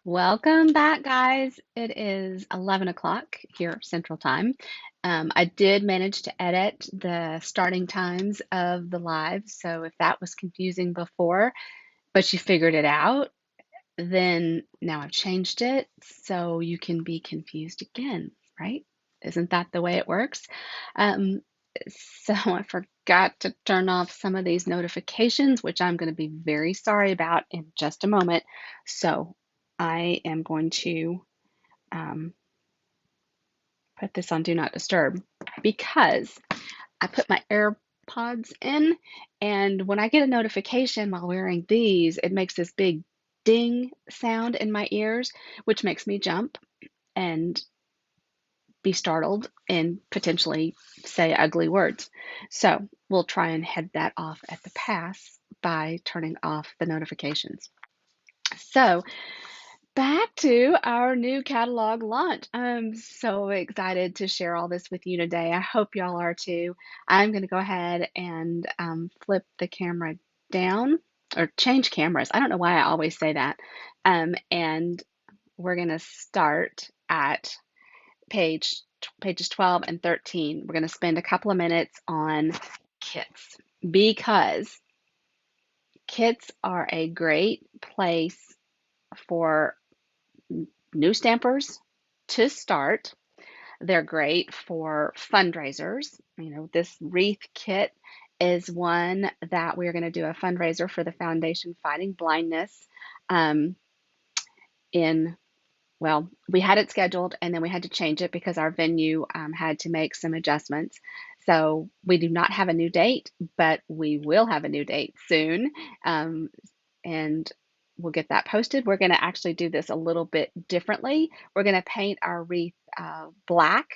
Welcome back, guys. It is 11 o'clock here Central Time. I did manage to edit the starting times of the live, so if that was confusing before, but you figured it out, then now I've changed it so you can be confused again, right? Isn't that the way it works? Um, so I forgot to turn off some of these notifications, which I'm going to be very sorry about in just a moment. So I am going to um, put this on Do Not Disturb because I put my AirPods in, and when I get a notification while wearing these, it makes this big ding sound in my ears, which makes me jump and be startled and potentially say ugly words. So we'll try and head that off at the pass by turning off the notifications. So back to our new catalog launch. I'm so excited to share all this with you today. I hope y'all are too. I'm going to go ahead and flip the camera down or change cameras. I don't know why I always say that. And we're going to start at pages 12 and 13. We're going to spend a couple of minutes on kits because kits are a great place for new stampers to start. They're great for fundraisers. This wreath kit is one that we're going to do a fundraiser for the Foundation Fighting Blindness um, in well, we had it scheduled and then we had to change it because our venue had to make some adjustments. So we do not have a new date, but we will have a new date soon. Um, and we'll get that posted. We're going to actually do this a little bit differently. We're going to paint our wreath black,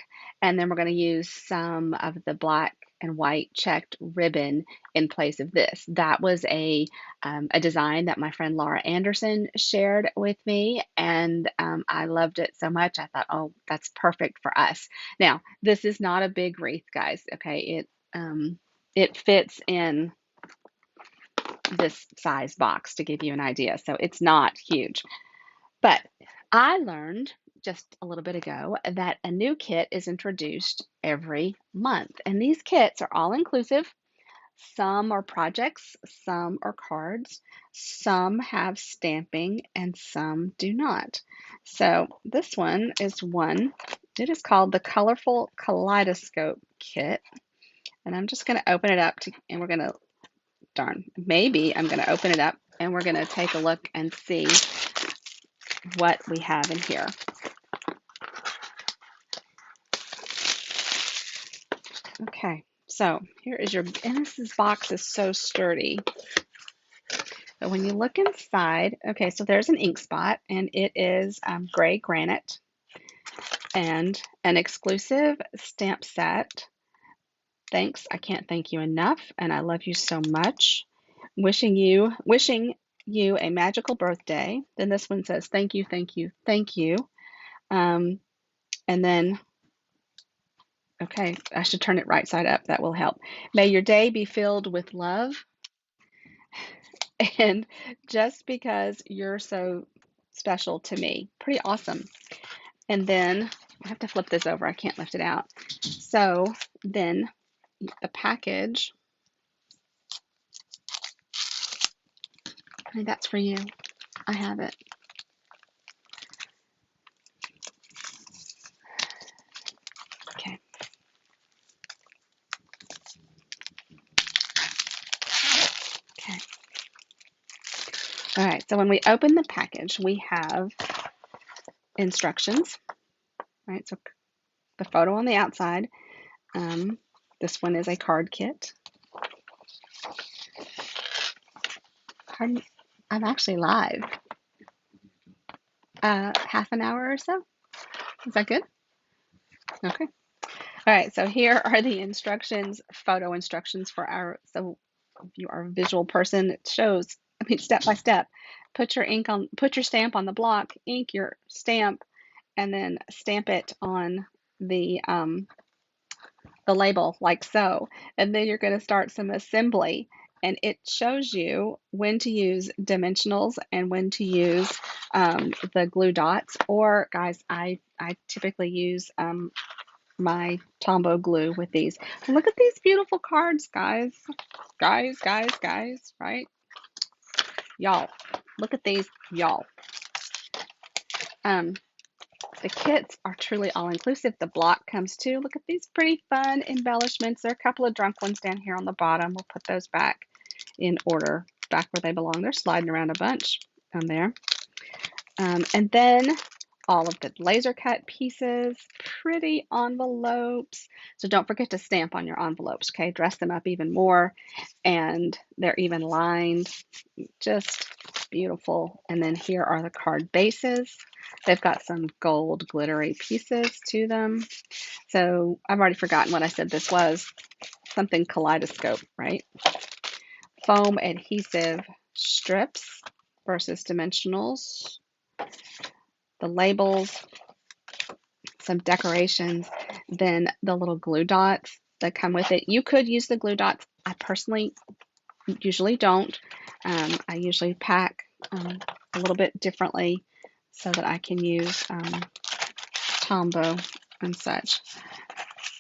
and then we're going to use some of the black and white checked ribbon in place of this. That was a design that my friend Laura Anderson shared with me, and I loved it so much. I thought, oh, that's perfect for us. Now, this is not a big wreath, guys. Okay, it fits in this size box to give you an idea. So it's not huge. But I learned just a little bit ago that a new kit is introduced every month. And these kits are all inclusive. Some are projects, some are cards, some have stamping, and some do not. So this one is one. It is called the Colorful Kaleidoscope Kit. And I'm just going to open it up and we're going to maybe I'm going to open it up and we're going to take a look and see what we have in here. Okay, so here is and this box is so sturdy. But when you look inside, okay, so there's an ink spot and it is gray granite and an exclusive stamp set. Thanks, I can't thank you enough, and I love you so much. Wishing you a magical birthday. Then this one says thank you, thank you, thank you. And then, okay, I should turn it right side up. That will help. May your day be filled with love. And just because you're so special to me. Pretty awesome. And then I have to flip this over. I can't lift it out. So then the package, honey, that's for you. I have it. Okay. Okay. All right. So when we open the package, we have instructions. Right. So the photo on the outside. This one is a card kit. Pardon, I'm actually live. Half an hour or so. Is that good? Okay. All right, so here are the instructions, photo instructions for so if you are a visual person, it shows, step by step. Put your stamp on the block, ink your stamp, and then stamp it on the label like so. And then you're going to start some assembly. and it shows you when to use dimensionals and when to use the glue dots. Or guys, I typically use my Tombow glue with these. Look at these beautiful cards, guys. Guys, right? Y'all, look at these, y'all. Um, the kits are truly all inclusive. The block comes too. Look at these pretty fun embellishments. There are a couple of drunk ones down here on the bottom. We'll put those back in order, back where they belong. They're sliding around a bunch on there. And then all of the laser cut pieces, pretty envelopes. So don't forget to stamp on your envelopes, okay? Dress them up even more. And they're even lined, just beautiful. And then here are the card bases. They've got some gold glittery pieces to them. So I've already forgotten what I said this was. Something kaleidoscope, right? Foam adhesive strips versus dimensionals. The labels, some decorations, then the little glue dots that come with it. You could use the glue dots. I personally usually don't. I usually pack a little bit differently so that I can use Tombow and such.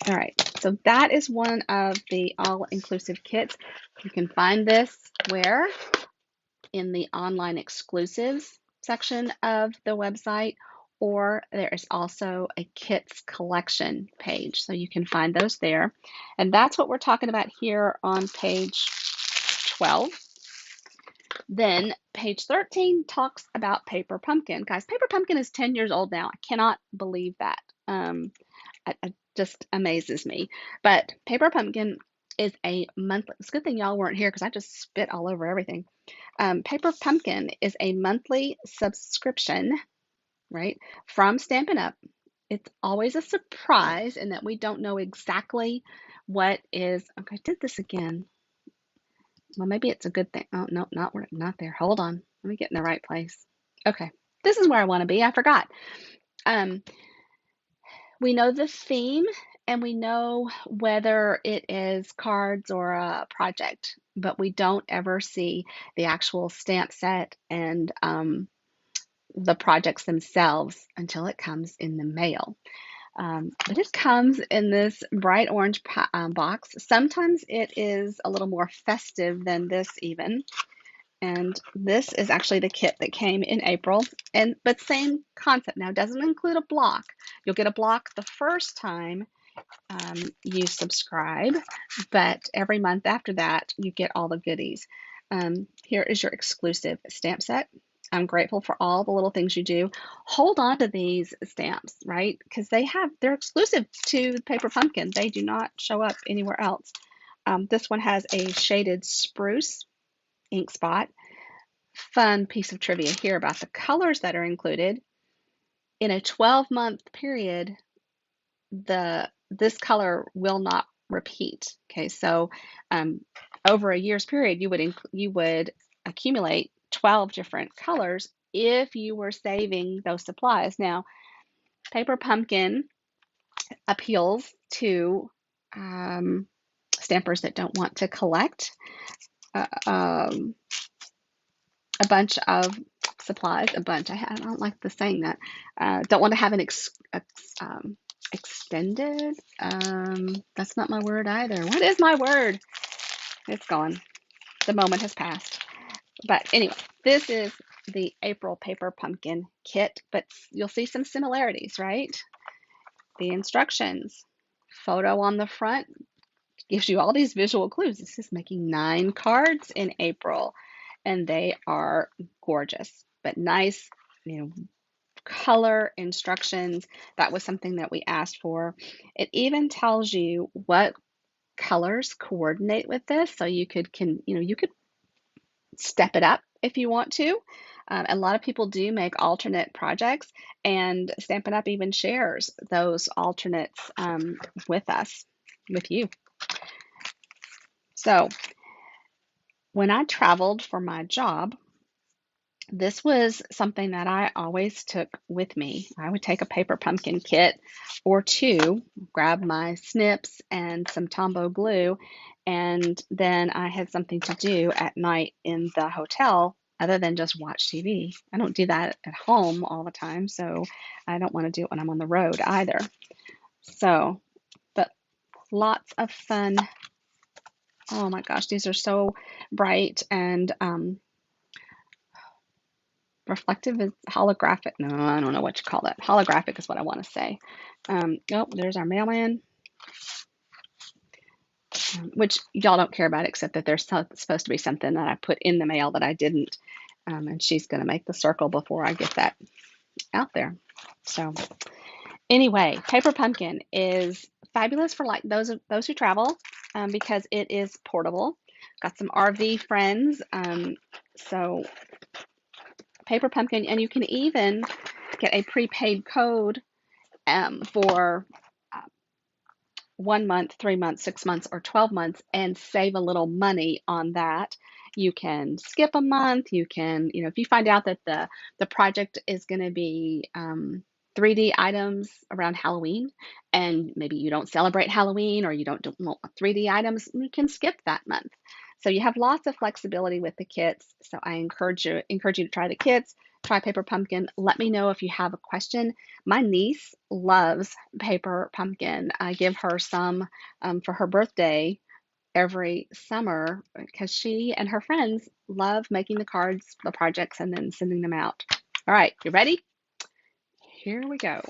All right, so that is one of the all-inclusive kits. You can find this where? In the online exclusives section of the website, or there is also a kits collection page. So you can find those there. And that's what we're talking about here on page 12. Then page 13 talks about Paper Pumpkin. Guys, Paper Pumpkin is 10 years old now. I cannot believe that. It just amazes me. But Paper Pumpkin is a monthly, it's a good thing y'all weren't here because I just spit all over everything. Paper Pumpkin is a monthly subscription, right, from Stampin' Up. It's always a surprise in that we don't know exactly what is. Okay, I did this again. Well, maybe it's a good thing. Oh, no, not there. Hold on. Let me get in the right place. Okay, this is where I want to be. I forgot. We know the theme and we know whether it is cards or a project, but we don't ever see the actual stamp set and the projects themselves until it comes in the mail. But it comes in this bright orange box. Sometimes it is a little more festive than this even. And this is actually the kit that came in April, but same concept. Now, it doesn't include a block. You'll get a block the first time you subscribe, but every month after that, you get all the goodies. Here is your exclusive stamp set. I'm grateful for all the little things you do. Hold on to these stamps, right? Because they're exclusive to Paper Pumpkin. They do not show up anywhere else. This one has a shaded spruce ink spot. Fun piece of trivia here about the colors that are included. In a 12-month period, this color will not repeat. Okay, so over a year's period, you would accumulate 12 different colors if you were saving those supplies. Now, Paper Pumpkin appeals to stampers that don't want to collect a bunch of supplies. I don't like the saying that. Don't want to have an extended. That's not my word either. What is my word? It's gone. The moment has passed. But anyway, this is the April Paper Pumpkin kit, but you'll see some similarities, right? The instructions, photo on the front gives you all these visual clues. This is making 9 cards in April, and they are gorgeous, but nice, color instructions. That was something that we asked for. It even tells you what colors coordinate with this, so you could step it up if you want to. A lot of people do make alternate projects, and Stampin' Up! Even shares those alternates with us, with you. So when I traveled for my job, This was something that I always took with me. I would take a paper pumpkin kit or two, grab my snips and some Tombow glue, and then I had something to do at night in the hotel other than just watch TV. I don't do that at home all the time, so I don't want to do it when I'm on the road either. So, but lots of fun. Oh my gosh, these are so bright and reflective is holographic. No, I don't know what you call that. Holographic is what I want to say. Oh, there's our mailman, which y'all don't care about except that there's supposed to be something that I put in the mail that I didn't. And she's going to make the circle before I get that out there. So anyway, paper pumpkin is fabulous for like those who travel because it is portable. Got some RV friends, so paper pumpkin, and you can even get a prepaid code for 1 month, 3 months, 6 months, or 12 months and save a little money on that. You can skip a month. You can, if you find out that the project is going to be 3D items around Halloween, and maybe you don't celebrate Halloween or you don't want 3D items, you can skip that month. So you have lots of flexibility with the kits. So I encourage you to try the kits, try Paper Pumpkin. Let me know if you have a question. My niece loves paper pumpkin. I give her some for her birthday every summer because she and her friends love making the cards, the projects, and then sending them out. All right, you ready? Here we go.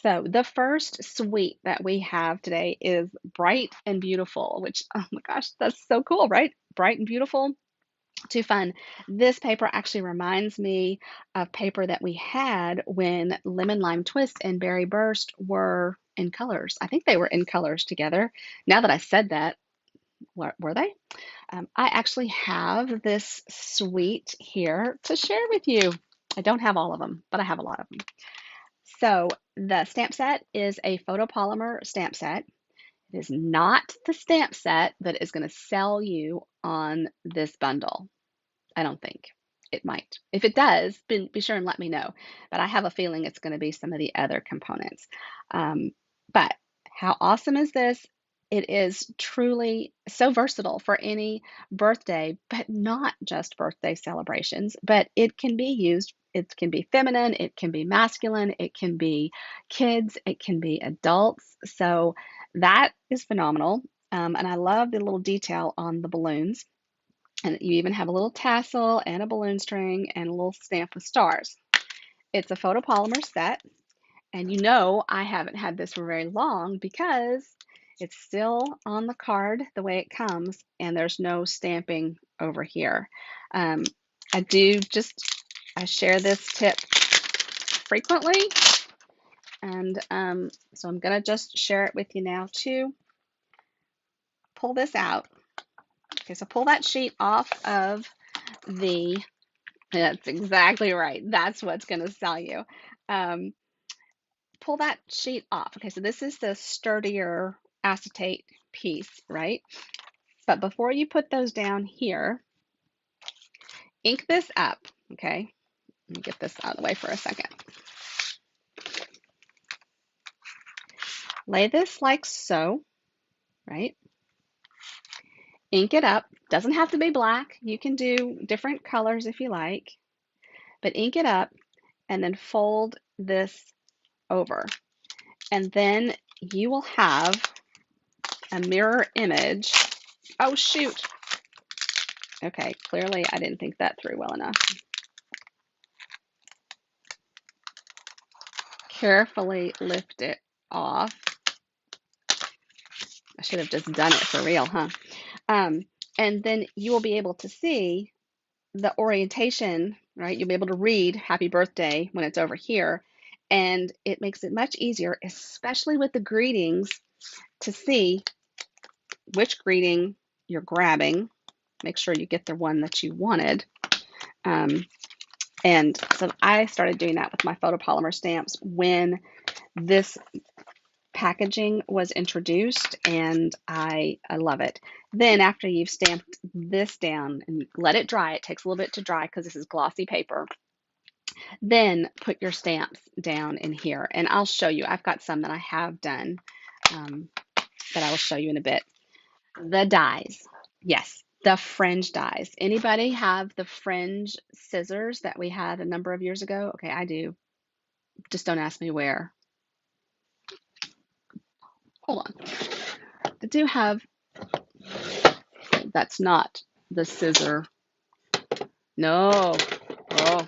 So the first suite that we have today is Bright and Beautiful, which, oh my gosh, that's so cool, right? Bright and Beautiful. Too fun. This paper actually reminds me of paper that we had when Lemon Lime Twist and Berry Burst were in colors. I think they were in colors together. Now that I said that, were they? I actually have this suite here to share with you. I don't have all of them, but I have a lot of them. So the stamp set is a photopolymer stamp set. It is not the stamp set that is going to sell you on this bundle. I don't think. It might. If it does, be sure and let me know. But I have a feeling it's going to be some of the other components. But how awesome is this? It is truly so versatile for any birthday, but not just birthday celebrations, but it can be used. It can be feminine, it can be masculine, it can be kids, it can be adults. So that is phenomenal. And I love the little detail on the balloons. And you even have a little tassel and a balloon string and a little stamp with stars. It's a photopolymer set. And I haven't had this for very long because it's still on the card the way it comes, and there's no stamping over here. Um, I share this tip frequently, and so I'm going to just share it with you now too. Pull this out. Okay, so pull that sheet off of the That's exactly right. That's what's going to sell you. Um, pull that sheet off. Okay, so this is the sturdier acetate piece, right? But before you put those down here, ink this up, okay? Let me get this out of the way for a second. Lay this like so, right? Ink it up. Doesn't have to be black. You can do different colors if you like, but ink it up and then fold this over. And then you will have a mirror image. Oh, shoot. Okay, clearly I didn't think that through well enough. Carefully lift it off. I should have just done it for real, huh? And then you will be able to see the orientation, right? You'll be able to read happy birthday when it's over here. And it makes it much easier, especially with the greetings, to see which greeting you're grabbing. Make sure you get the one that you wanted. And so I started doing that with my photopolymer stamps when this packaging was introduced, and I love it. Then after you've stamped this down and let it dry, it takes a little bit to dry because this is glossy paper. Then put your stamps down in here, and I'll show you. I've got some that I have done that I will show you in a bit. The dies. Yes, the fringe dies. Anybody have the fringe scissors that we had a number of years ago? Okay, I do. Just don't ask me where. Hold on. I do have, that's not the scissor. No. Oh,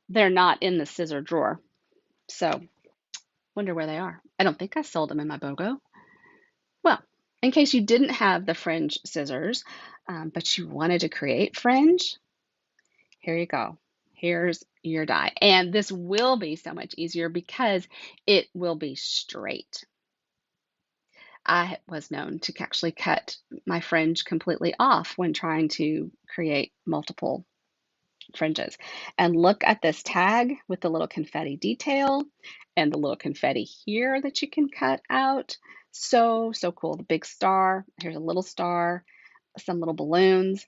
they're not in the scissor drawer. So, wonder where they are. I don't think I sold them in my BOGO. Well, in case you didn't have the fringe scissors, but you wanted to create fringe, here you go. Here's your die. And this will be so much easier because it will be straight. I was known to actually cut my fringe completely off when trying to create multiple fringes. And look at this tag with the little confetti detail and the little confetti here that you can cut out. So, so cool. The big star, here's a little star, some little balloons.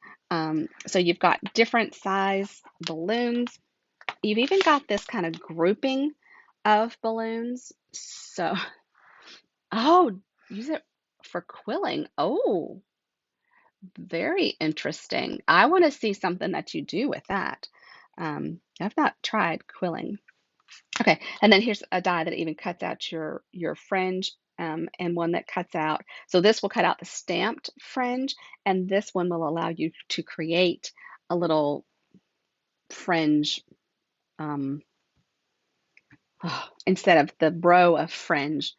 So you've got different size balloons. You've even got this kind of grouping of balloons. So, oh, use it for quilling. Oh, very interesting. I want to see something that you do with that. I've not tried quilling. Okay, and then here's a die that even cuts out your fringe, and one that cuts out. So this will cut out the stamped fringe, and this one will allow you to create a little fringe instead of the row of fringe.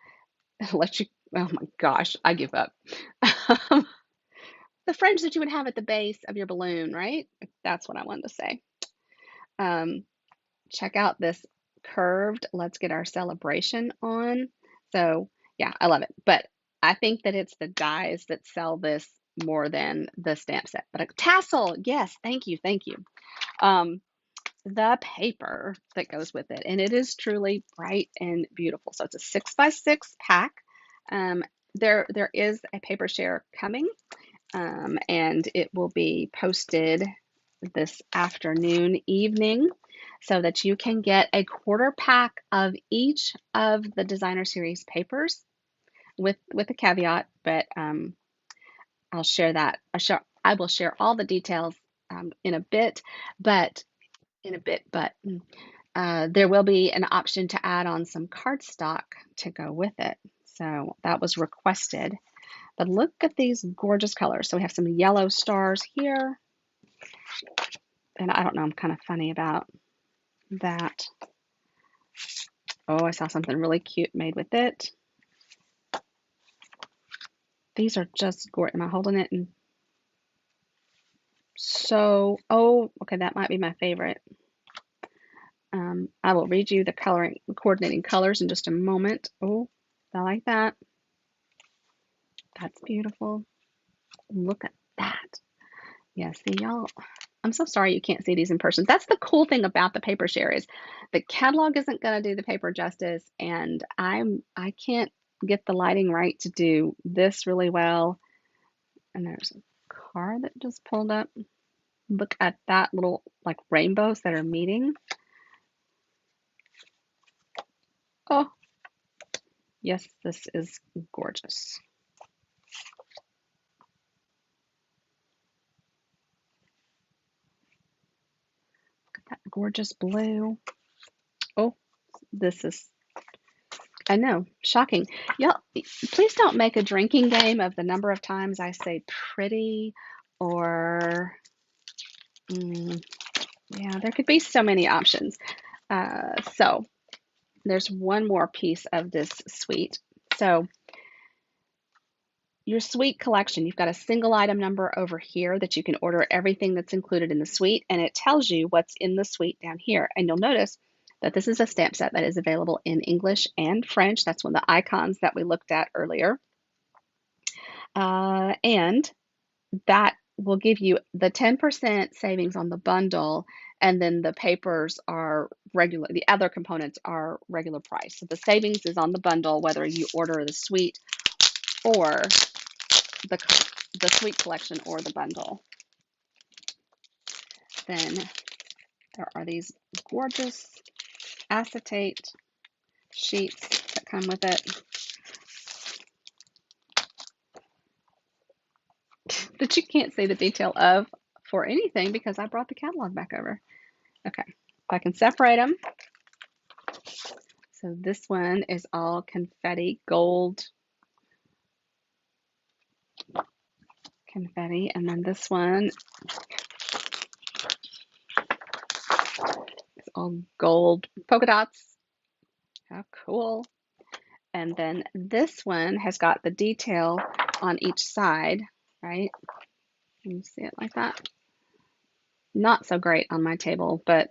Let you. Oh my gosh, I give up. The fringe that you would have at the base of your balloon, right? That's what I wanted to say. Check out this curved Let's Get Our Celebration on. So yeah, I love it. But I think that it's the dies that sell this more than the stamp set. But a tassel, yes, thank you, thank you. The paper that goes with it, and it is truly bright and beautiful. So it's a 6x6 pack. There is a paper share coming, and it will be posted this afternoon, evening, so that you can get a quarter pack of each of the designer series papers with a caveat, but I'll share that. I will share all the details in a bit, but there will be an option to add on some cardstock to go with it. So that was requested. But look at these gorgeous colors. So we have some yellow stars here. And I don't know, I'm kind of funny about that. Oh, I saw something really cute made with it. These are just gorgeous. Am I holding it? And so, oh, okay, that might be my favorite. I will read you the coordinating colors in just a moment. Oh, I like that. That's beautiful. Look at that. Yeah, see y'all. I'm so sorry you can't see these in person. That's the cool thing about the paper share is the catalog isn't going to do the paper justice, and I can't get the lighting right to do this really well. And there's a car that just pulled up. Look at that little like rainbows that are meeting. Oh, yes, this is gorgeous. Look at that gorgeous blue. Oh, this is, I know, shocking. Y'all, please don't make a drinking game of the number of times I say pretty or, yeah, there could be so many options. So there's one more piece of this suite. So your suite collection, you've got a single item number over here that you can order everything that's included in the suite, and it tells you what's in the suite down here. And you'll notice that this is a stamp set that is available in English and French. That's one of the icons that we looked at earlier. And that will give you the 10% savings on the bundle, and then the papers are regular, the other components are regular price. So the savings is on the bundle, whether you order the suite or the, the suite collection or the bundle. Then there are these gorgeous acetate sheets that come with it that you can't see the detail of for anything because I brought the catalog back over. Okay, if I can separate them. So this one is all confetti, gold confetti, and then this one is all gold polka dots. How cool. And then this one has got the detail on each side, right? Can you see it like that? Not so great on my table, but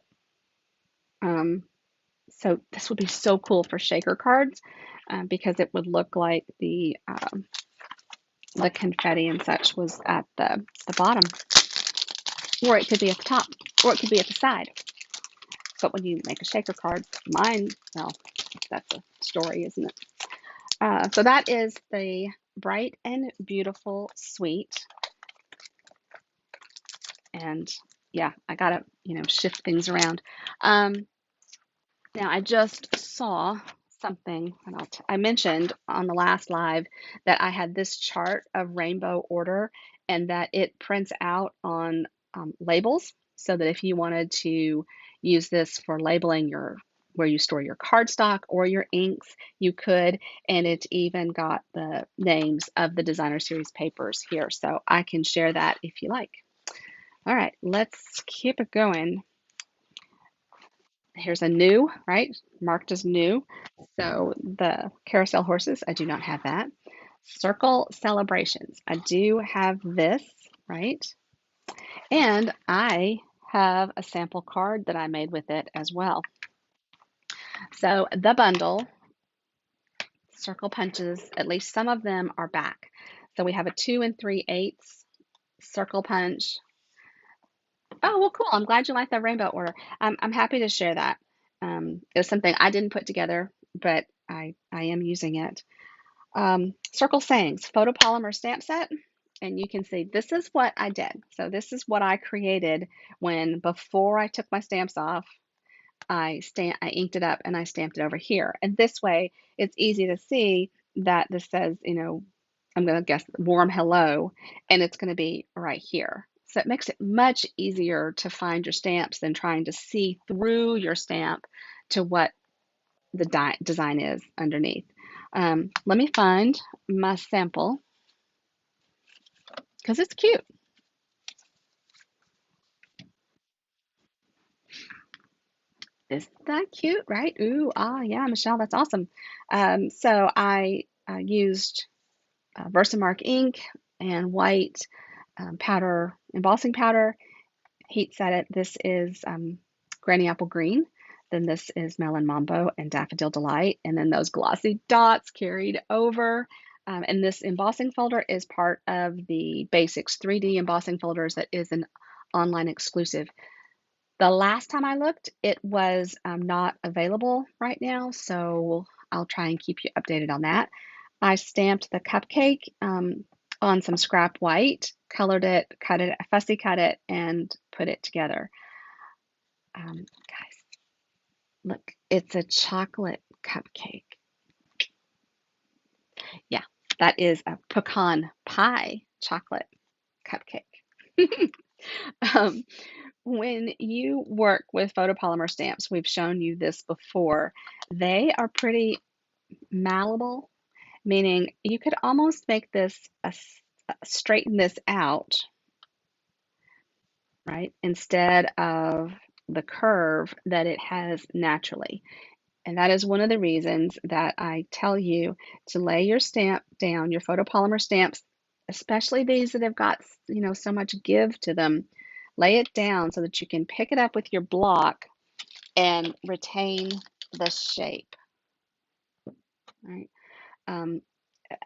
so this would be so cool for shaker cards because it would look like the confetti and such was at the bottom, or it could be at the top, or it could be at the side. But when you make a shaker card, mine, well, that's a story, isn't it? So that is the Bright and Beautiful suite. And yeah, I gotta, shift things around. Now I just saw something, and I mentioned on the last live that I had this chart of rainbow order and that it prints out on labels so that if you wanted to use this for labeling where you store your cardstock or your inks, you could, and it even got the names of the designer series papers here, so I can share that if you like. All right, let's keep it going. Here's a new, right? Marked as new. So the carousel horses, I do not have that. Circle celebrations, I do have this, right? And I have a sample card that I made with it as well. So the bundle, circle punches, at least some of them are back. So we have a 2 3/8 circle punch. Oh, well, cool. I'm glad you like that rainbow order. I'm happy to share that. It was something I didn't put together, but I am using it. Circle sayings, photopolymer stamp set. And you can see this is what I did. So this is what I created before I took my stamps off, I inked it up and I stamped it over here. And this way it's easy to see that this says, I'm going to guess warm hello, and it's going to be right here. So it makes it much easier to find your stamps than trying to see through your stamp to what the design is underneath. Let me find my sample because it's cute. Isn't that cute, right? Ooh, yeah, Michelle, that's awesome. So I used Versamark ink and white powder, embossing powder, heat set it. This is Granny Apple Green. Then this is Melon Mambo and Daffodil Delight. And then those glossy dots carried over. And this embossing folder is part of the Basics 3D embossing folders that is an online exclusive. The last time I looked, it was not available right now, so I'll try and keep you updated on that. I stamped the cupcake on some scrap white, colored it, fussy cut it, and put it together. Guys, look, it's a chocolate cupcake. Yeah, that is a pecan pie chocolate cupcake. um, when you work with photopolymer stamps, we've shown you this before, they are pretty malleable, meaning you could almost make this straighten this out, right, instead of the curve that it has naturally. And that is one of the reasons that I tell you to lay your stamp down, your photopolymer stamps, especially these that have got, so much give to them. Lay it down so that you can pick it up with your block and retain the shape, right? Um,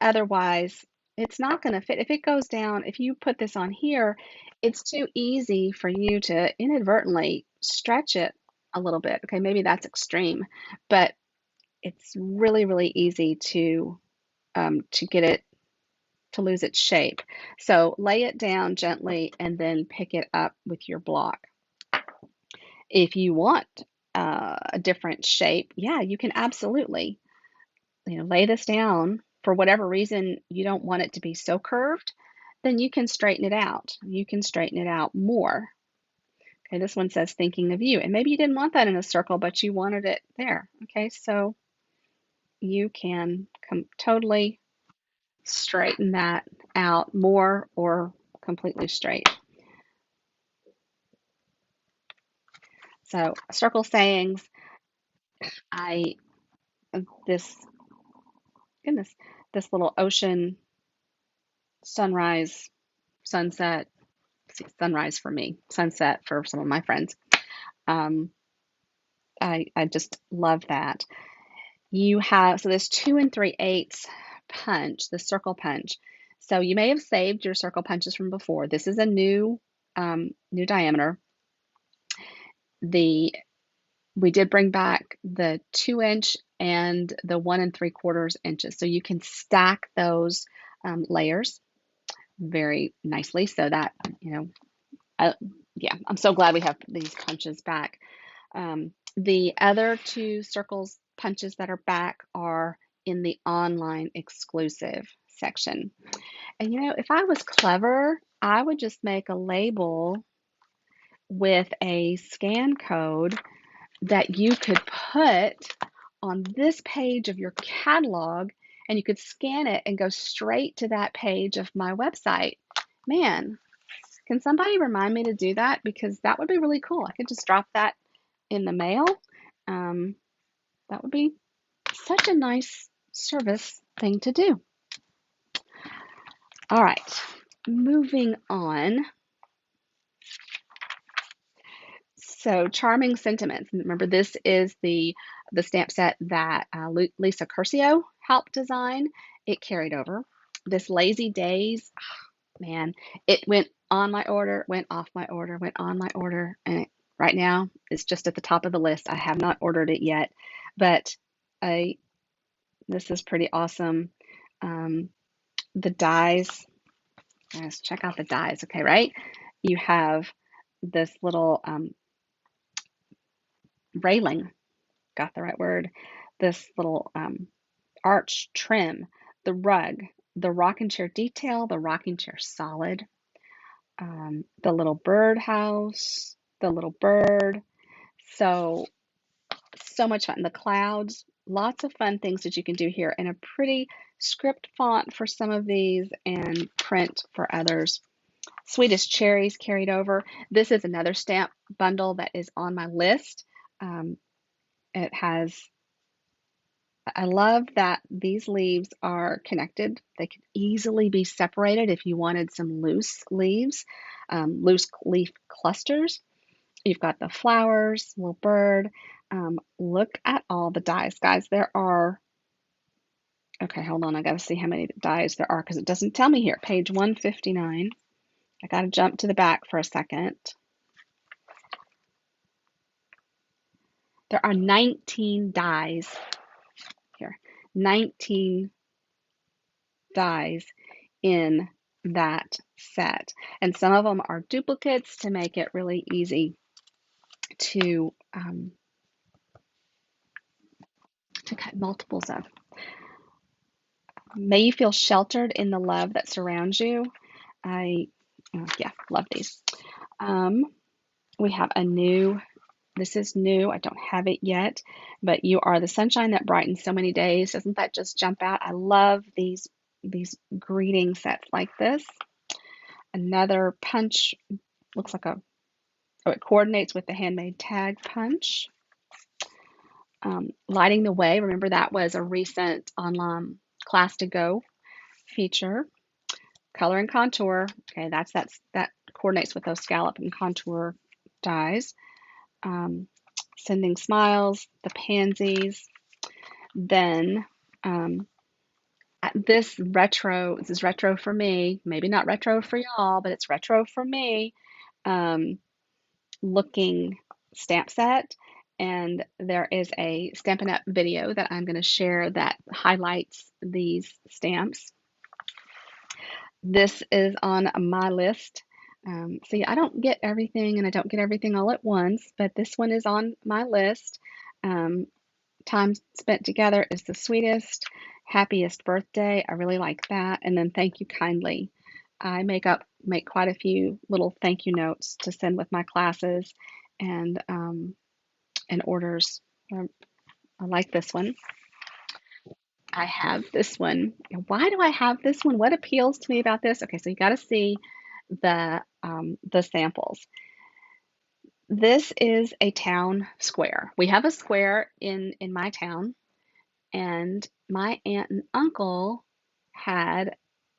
Otherwise, it's not going to fit. If it goes down, if you put this on here, it's too easy for you to inadvertently stretch it a little bit. Okay, maybe that's extreme, but it's really, really easy to get it to lose its shape. So lay it down gently and then pick it up with your block. If you want a different shape, yeah, you can absolutely, lay this down. For whatever reason you don't want it to be so curved, then you can straighten it out. You can straighten it out more. Okay, this one says thinking of you, and maybe you didn't want that in a circle, but you wanted it there. Okay, so you can totally straighten that out more or completely straight. So circle sayings, I this goodness, this little ocean sunrise, sunset, sunrise for me, sunset for some of my friends. Um, I just love that. You have, so this 2 3/8 punch, the circle punch. So you may have saved your circle punches from before. This is a new diameter. We did bring back the 2-inch and the 1 3/4 inches. So you can stack those layers very nicely so that, uh, yeah, I'm so glad we have these punches back. The other two circles punches that are back are in the online exclusive section. And if I was clever, I would just make a label with a scan code that you could put on this page of your catalog, and you could scan it and go straight to that page of my website. Man, can somebody remind me to do that? Because that would be really cool. I could just drop that in the mail. That would be such a nice service thing to do. All right, moving on. So Charming Sentiments. Remember, this is the stamp set that Lisa Curcio helped design. It carried over. This Lazy Days, man, it went on my order, went off my order, went on my order, and right now it's just at the top of the list. I have not ordered it yet, but this is pretty awesome. The dies, let's check out the dies. Okay, right? You have this little railing, got the right word, this little arch trim, the rug, the rocking chair detail, the rocking chair solid, the little bird house, the little bird. So much fun. The clouds, lots of fun things that you can do here, and a pretty script font for some of these and print for others. Swedish Cherries carried over. This is another stamp bundle that is on my list. It has, I love that these leaves are connected. They could easily be separated if you wanted some loose leaves, loose leaf clusters. You've got the flowers, little bird. Look at all the dies, guys. There are, okay, hold on. I got to see how many dies there are because it doesn't tell me here. Page 159. I got to jump to the back for a second. There are 19 dies here. 19 dies in that set. And some of them are duplicates to make it really easy to cut multiples of. May you feel sheltered in the love that surrounds you. Yeah, love these. We have a new, this is new, I don't have it yet, but you are the sunshine that brightens so many days. Doesn't that just jump out? I love these greeting sets like this. Another punch, looks like oh, it coordinates with the handmade tag punch. Lighting the Way, remember that was a recent online class to go feature. Color and Contour, okay, that coordinates with those scallop and contour dies. Sending Smiles, the Pansies. Then this is retro for me. Maybe not retro for y'all, but it's retro for me. Um, looking stamp set. And there is a Stampin' Up video that I'm going to share that highlights these stamps. This is on my list. See, I don't get everything and I don't get everything all at once, but this one is on my list. Um, Time spent together is the sweetest. Happiest birthday. I really like that. And then thank you kindly. I make quite a few little thank you notes to send with my classes and orders. I like this one. I have this one. Why do I have this one? What appeals to me about this? Okay, so you got to see the samples. This is a town square. We have a square in my town, and my aunt and uncle had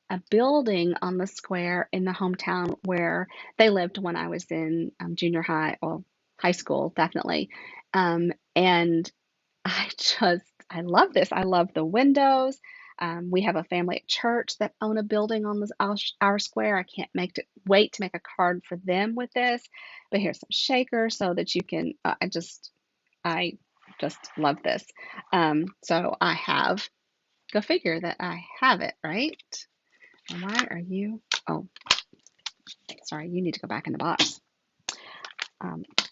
a building on the square in the hometown where they lived when I was in junior high or high school, definitely. And I love this. I love the windows. We have a family at church that own a building on our square. I can't wait to make a card for them with this. But here's some shakers so that you can. I just love this. So I have. Go figure that I have it, right? Why are you? Oh, sorry. You need to go back in the box.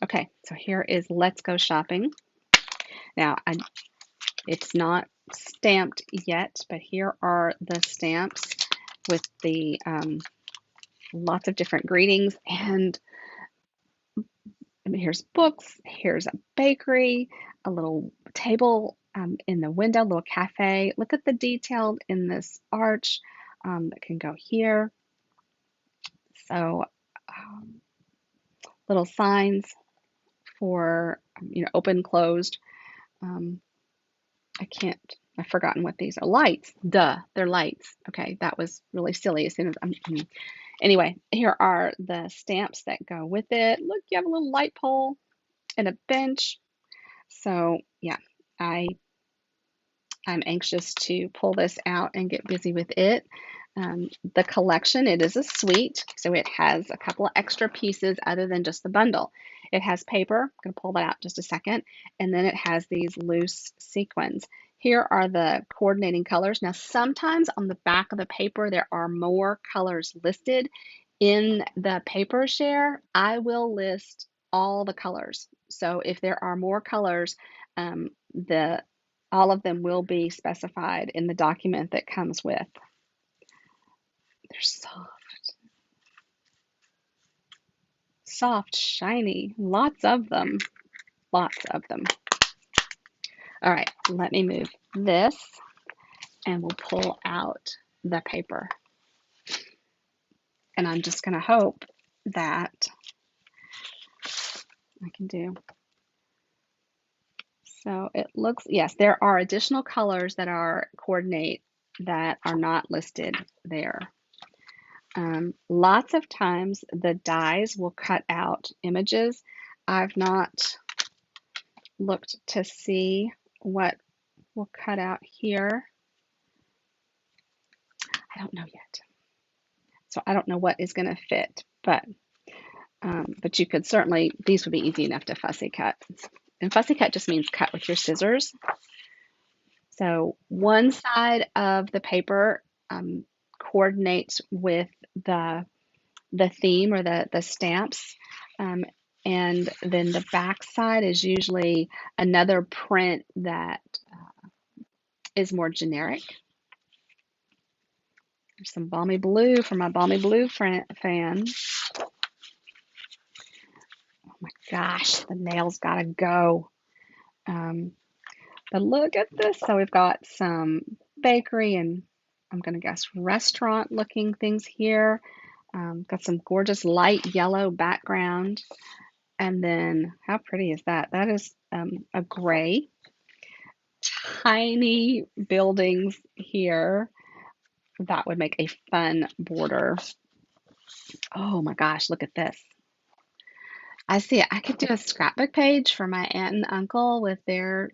Okay, so here is Let's Go Shopping. Now, it's not stamped yet, but here are the stamps with the lots of different greetings. And here's books, here's a bakery, a little table in the window, little cafe. Look at the detail in this arch that can go here. So little signs for open, closed. Um, I've forgotten what these are. Lights. Duh, they're lights. Okay, that was really silly as soon as anyway, here are the stamps that go with it. Look, you have a little light pole and a bench. So yeah, I'm anxious to pull this out and get busy with it. The collection, it is a suite, so it has a couple of extra pieces other than just the bundle. It has paper, I'm going to pull that out just a second, and then it has these loose sequins. Here are the coordinating colors. Now, sometimes on the back of the paper, there are more colors listed. In the paper share, I will list all the colors. So if there are more colors, the all of them will be specified in the document that comes with. They're soft, shiny, lots of them, lots of them. All right, let me move this and we'll pull out the paper. And I'm just going to hope that I can do. So it looks, yes, there are additional colors that are coordinate that are not listed there. Lots of times the dies will cut out images. I've not looked to see what will cut out here. I don't know yet. So I don't know what is going to fit, but you could certainly, these would be easy enough to fussy cut. And fussy cut just means cut with your scissors. So one side of the paper coordinates with the theme or the stamps. And then the back side is usually another print that is more generic. There's some Balmy Blue for my Balmy Blue fan. Oh my gosh, the nails gotta go. But look at this. So we've got some bakery and I'm gonna guess restaurant looking things here. Got some gorgeous light yellow background. And then how pretty is that? That is a gray. Tiny buildings here. That would make a fun border. Oh my gosh, look at this. I see it. I could do a scrapbook page for my aunt and uncle with their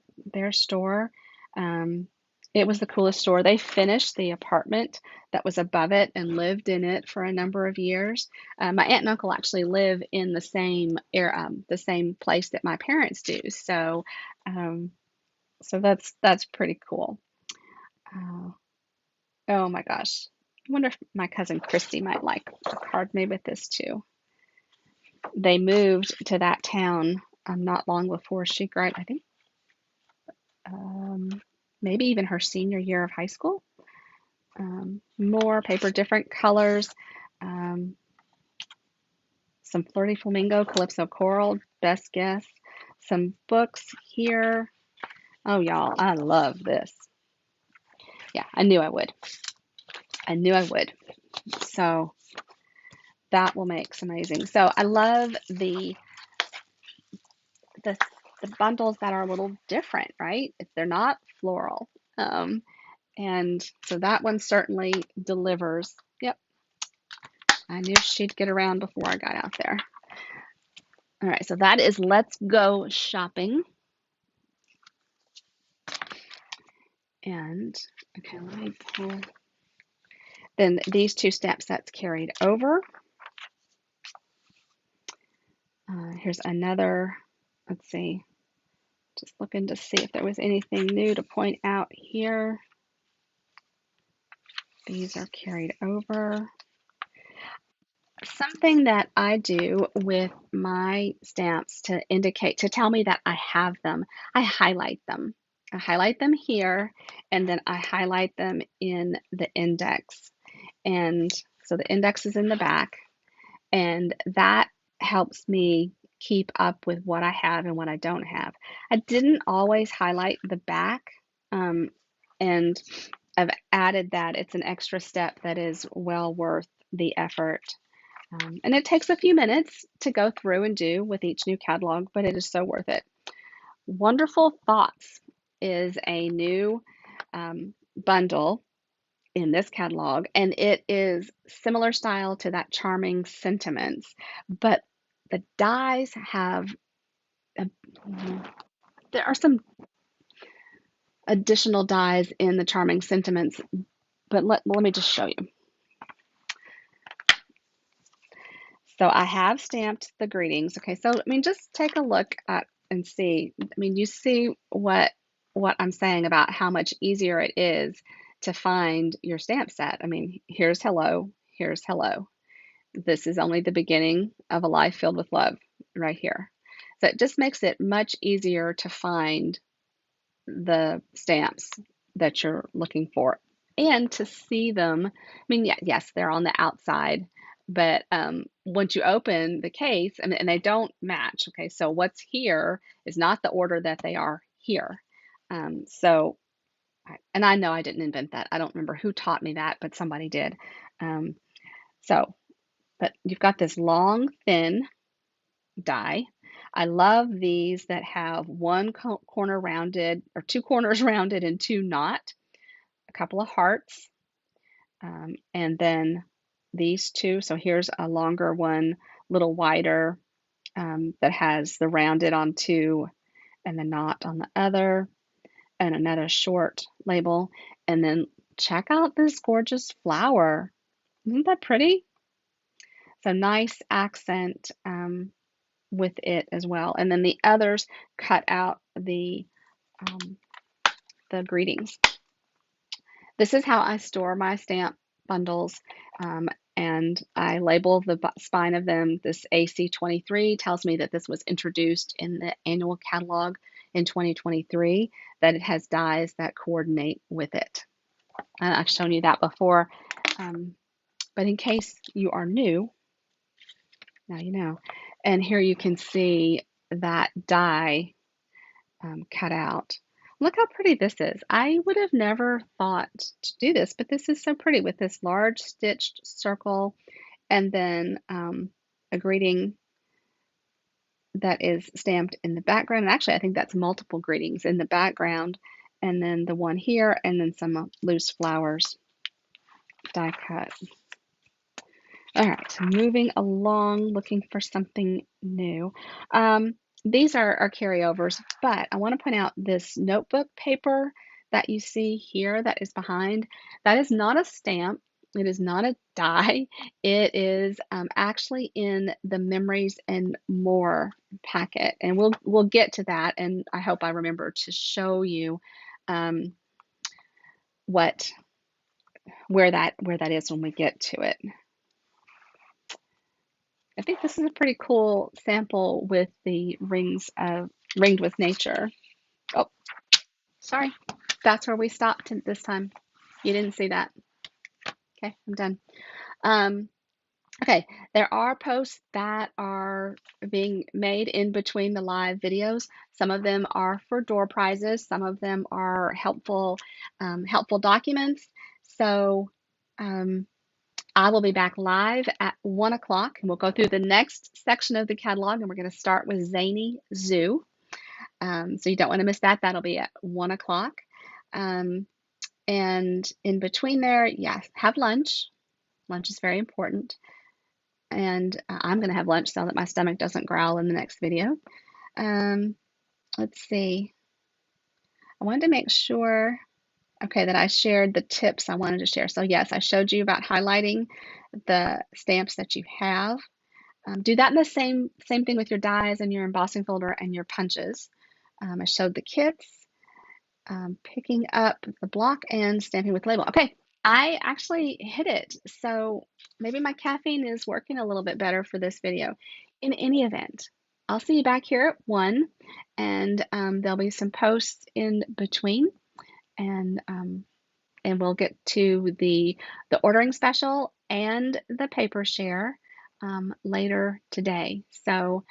store. Um, It was the coolest store. They finished the apartment that was above it and lived in it for a number of years. My aunt and uncle actually live in the same place that my parents do. Um, so that's pretty cool. Uh, oh my gosh. I wonder if my cousin Christy might like a card made with this too. They moved to that town not long before she graduated, I think maybe even her senior year of high school. More paper, different colors, um, some Flirty Flamingo, Calypso Coral, best guess. Some books here. Oh, y'all, I love this. Yeah, I knew I would. I knew I would. So that will make some amazing. So I love the the bundles that are a little different, right? If they're not floral. Um, and so that one certainly delivers. Yep, I knew she'd get around before I got out there. All right, so that is Let's Go Shopping. And okay, let me pull. Then these two stamp sets carried over. Here's another, let's see, just looking to see if there was anything new to point out here. These are carried over. Something that I do with my stamps to indicate, to tell me that I have them, I highlight them. I highlight them here, and then I highlight them in the index. And so the index is in the back, and that helps me keep up with what I have and what I don't have. I didn't always highlight the back, and I've added that. It's an extra step that is well worth the effort. And it takes a few minutes to go through and do with each new catalog, but it is so worth it. Wonderful Thoughts is a new bundle in this catalog, and it is similar style to that Charming Sentiments, but the dies have, a, there are some additional dies in the Charming Sentiments, but let me just show you. So I have stamped the greetings. Okay, so I mean, just take a look at and see. I mean, you see what I'm saying about how much easier it is to find your stamp set. I mean, here's hello, here's hello. This is only the beginning of a life filled with love right here. So it just makes it much easier to find the stamps that you're looking for and to see them. I mean, yeah, yes, they're on the outside, but once you open the case, and they don't match, okay, so what's here is not the order that they are here. So, and I know I didn't invent that. I don't remember who taught me that, but somebody did. Um, so, but you've got this long, thin die. I love these that have one corner rounded or two corners rounded and two not, a couple of hearts, and then these two. So here's a longer one, a little wider, that has the rounded on two and the not on the other, and another short label. And then check out this gorgeous flower. Isn't that pretty? So nice accent with it as well. And then the others cut out um, the greetings. This is how I store my stamp bundles, and I label the spine of them. This AC23 tells me that this was introduced in the annual catalog in 2023, that it has dies that coordinate with it. And I've shown you that before, but in case you are new, now you know. And here you can see that die cut out. Look how pretty this is. I would have never thought to do this, but this is so pretty with this large stitched circle, and then a greeting that is stamped in the background. And actually, I think that's multiple greetings in the background, and then the one here, and then some loose flowers die cut. All right, so moving along, looking for something new. These are carryovers, but I want to point out this notebook paper that you see here that is behind, that is not a stamp. It is not a die. It is actually in the Memories and More packet, and we'll get to that. And I hope I remember to show you um, what where that is when we get to it. I think this is a pretty cool sample with the ringed with nature. Oh, sorry. That's where we stopped this time. You didn't see that. Okay, I'm done. Um, okay, there are posts that are being made in between the live videos. Some of them are for door prizes. Some of them are helpful documents. So I will be back live at 1 o'clock, and we'll go through the next section of the catalog, and we're going to start with Zany Zoo. So you don't want to miss that. That'll be at 1 o'clock. And in between there, yes, have lunch. Lunch is very important. And I'm going to have lunch so that my stomach doesn't growl in the next video. Let's see. I wanted to make sure, okay, that I shared the tips I wanted to share. So yes, I showed you about highlighting the stamps that you have. Do that in the same thing with your dies and your embossing folder and your punches. I showed the kits, picking up the block and stamping with label. Okay, I actually hit it. So maybe my caffeine is working a little bit better for this video. In any event, I'll see you back here at 1, and there'll be some posts in between, and we'll get to the ordering special and the paper share later today. So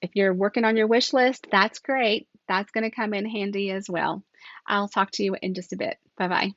if you're working on your wish list, that's great. That's going to come in handy as well. I'll talk to you in just a bit. Bye-bye.